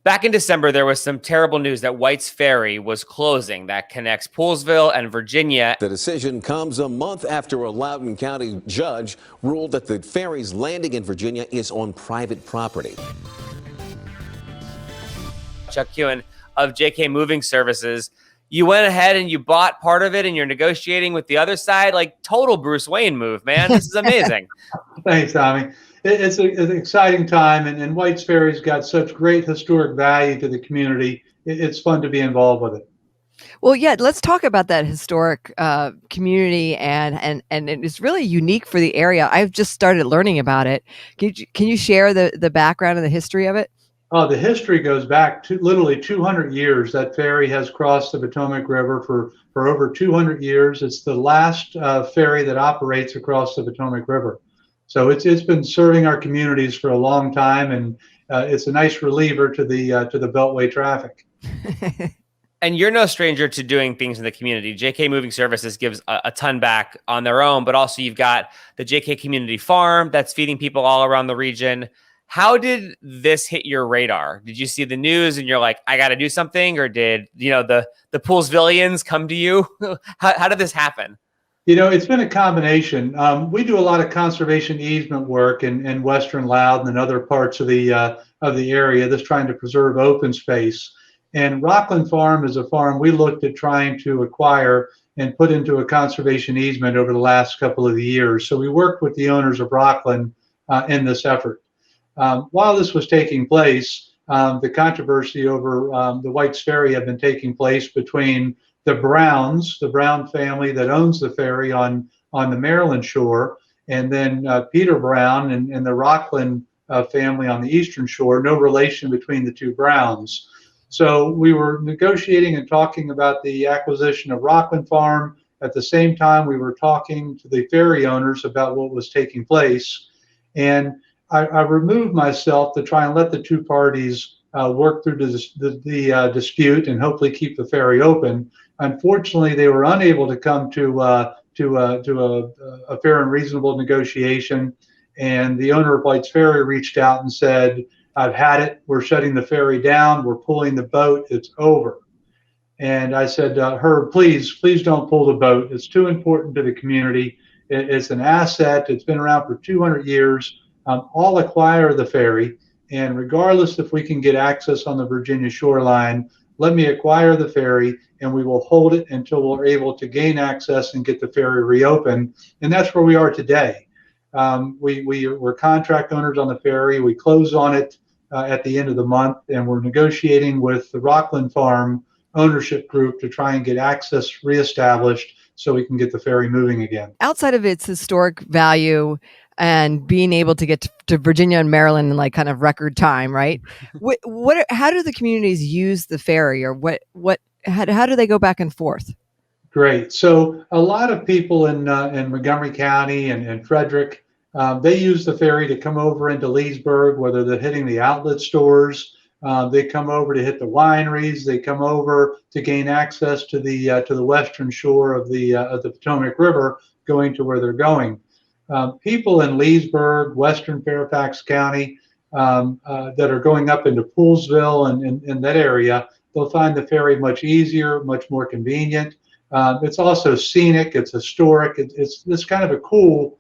Back in December, there was some terrible news that White's Ferry was closing that connects Poolesville and Virginia. The decision comes a month after a Loudoun County judge ruled that the ferry's landing in Virginia is on private property. Chuck Kuhn of JK Moving Services. You went ahead and you bought part of it and you're negotiating with the other side. Like total Bruce Wayne move, man. This is amazing. Thanks, Tommy. It's an exciting time, and White's Ferry's got such great historic value to the community. It's fun to be involved with it. Well, yeah, let's talk about that historic community, and it's really unique for the area. I've just started learning about it. Can you share the background and the history of it? Oh, the history goes back to literally 200 years. That ferry has crossed the Potomac River for over 200 years. It's the last ferry that operates across the Potomac River. So it's been serving our communities for a long time, and it's a nice reliever to the Beltway traffic. And you're no stranger to doing things in the community. JK Moving Services gives a ton back on their own, but also you've got the JK Community Farm that's feeding people all around the region. How did this hit your radar? Did you see the news and you're like, I got to do something? Or did, the Poolesvillians come to you? How did this happen? It's been a combination. We do a lot of conservation easement work in Western Loudoun and other parts of the area that's trying to preserve open space. And Rockland Farm is a farm we looked at trying to acquire and put into a conservation easement over the last couple of years. So we worked with the owners of Rockland in this effort. While this was taking place, the controversy over the White's Ferry had been taking place between the Browns, the Brown family that owns the ferry on the Maryland shore, and then Peter Brown and the Rockland family on the eastern shore. No relation between the two Browns. So we were negotiating and talking about the acquisition of Rockland Farm. At the same time, we were talking to the ferry owners about what was taking place. And I removed myself to try and let the two parties work through the dispute and hopefully keep the ferry open. Unfortunately, they were unable to come to a fair and reasonable negotiation. And the owner of White's Ferry reached out and said, I've had it. We're shutting the ferry down. We're pulling the boat. It's over. And I said, Herb, please don't pull the boat. It's too important to the community. It's an asset. It's been around for 200 years. I'll acquire the ferry. And regardless if we can get access on the Virginia shoreline, let me acquire the ferry and we will hold it until we're able to gain access and get the ferry reopened. And that's where we are today. We're contract owners on the ferry. We close on it at the end of the month, and we're negotiating with the Rockland Farm ownership group to try and get access reestablished so we can get the ferry moving again. Outside of its historic value and being able to get to Virginia and Maryland in like kind of record time, right? How do the communities use the ferry, or how do they go back and forth? Great. So a lot of people in Montgomery County and Frederick, they use the ferry to come over into Leesburg, whether they're hitting the outlet stores. They come over to hit the wineries. They come over to gain access to the western shore of the Potomac River, going to where they're going. People in Leesburg, western Fairfax County, that are going up into Poolesville and in that area, they'll find the ferry much easier, much more convenient. It's also scenic. It's historic. It's this kind of a cool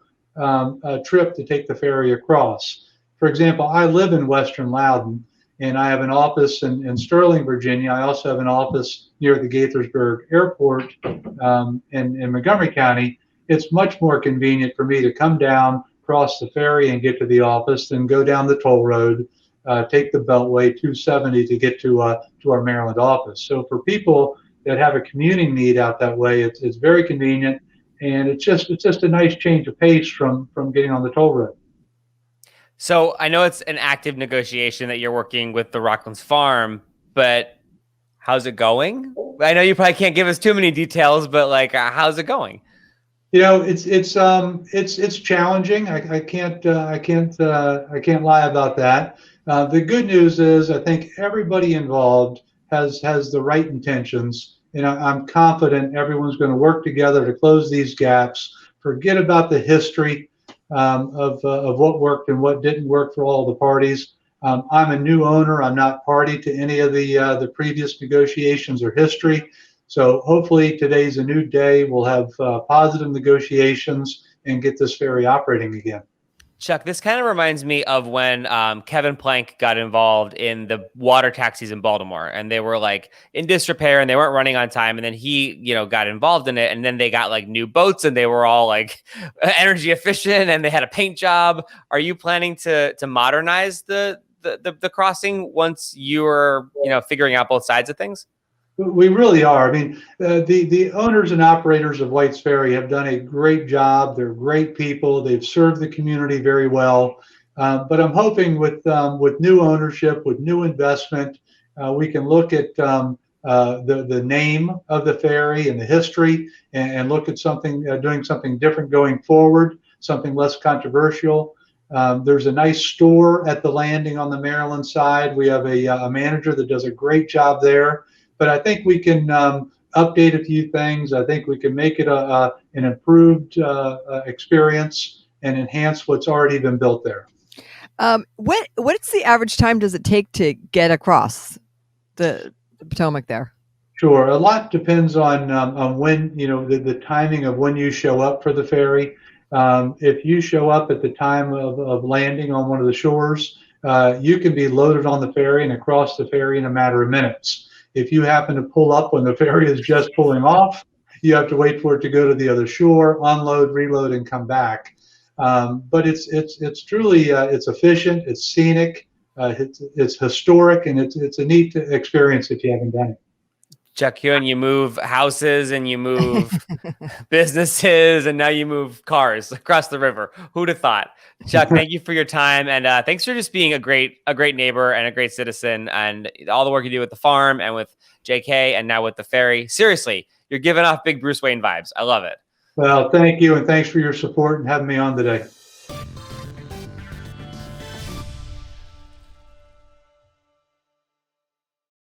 trip to take the ferry across. For example, I live in Western Loudoun, and I have an office in Sterling, Virginia. I also have an office near the Gaithersburg Airport in Montgomery County. It's much more convenient for me to come down, cross the ferry, and get to the office, then go down the toll road, take the Beltway 270 to get to our Maryland office. So for people that have a commuting need out that way, it's very convenient, and it's just a nice change of pace from getting on the toll road. So I know it's an active negotiation that you're working with the Rocklands Farm, but how's it going? I know you probably can't give us too many details, but like, how's it going? It's challenging. I can't lie about that. The good news is I think everybody involved has the right intentions, and I'm confident everyone's going to work together to close these gaps. Forget about the history of what worked and what didn't work for all the parties. I'm a new owner. I'm not party to any of the previous negotiations or history. So hopefully today's a new day. We'll have positive negotiations and get this ferry operating again. Chuck, this kind of reminds me of when Kevin Plank got involved in the water taxis in Baltimore, and they were like in disrepair and they weren't running on time. And then he, got involved in it, and then they got like new boats and they were all like energy efficient and they had a paint job. Are you planning to modernize the crossing once you're figuring out both sides of things? We really are. I mean, the owners and operators of White's Ferry have done a great job. They're great people. They've served the community very well. But I'm hoping with new ownership, with new investment, we can look at the name of the ferry and the history, and look at something doing something different going forward, something less controversial. There's a nice store at the landing on the Maryland side. We have a manager that does a great job there. But I think we can update a few things. I think we can make it an improved experience and enhance what's already been built there. What's the average time does it take to get across the Potomac there? Sure, a lot depends on when the timing of when you show up for the ferry. If you show up at the time of landing on one of the shores, you can be loaded on the ferry and across the ferry in a matter of minutes. If you happen to pull up when the ferry is just pulling off, you have to wait for it to go to the other shore, unload, reload, and come back. But it's truly it's efficient, it's scenic, it's historic, and it's a neat experience if you haven't done it. Chuck Kuhn, you move houses and you move businesses, and now you move cars across the river. Who'd have thought? Chuck, thank you for your time, and thanks for just being a great neighbor and a great citizen, and all the work you do with the farm and with JK and now with the ferry. Seriously, you're giving off big Bruce Wayne vibes. I love it. Well, thank you, and thanks for your support and having me on today.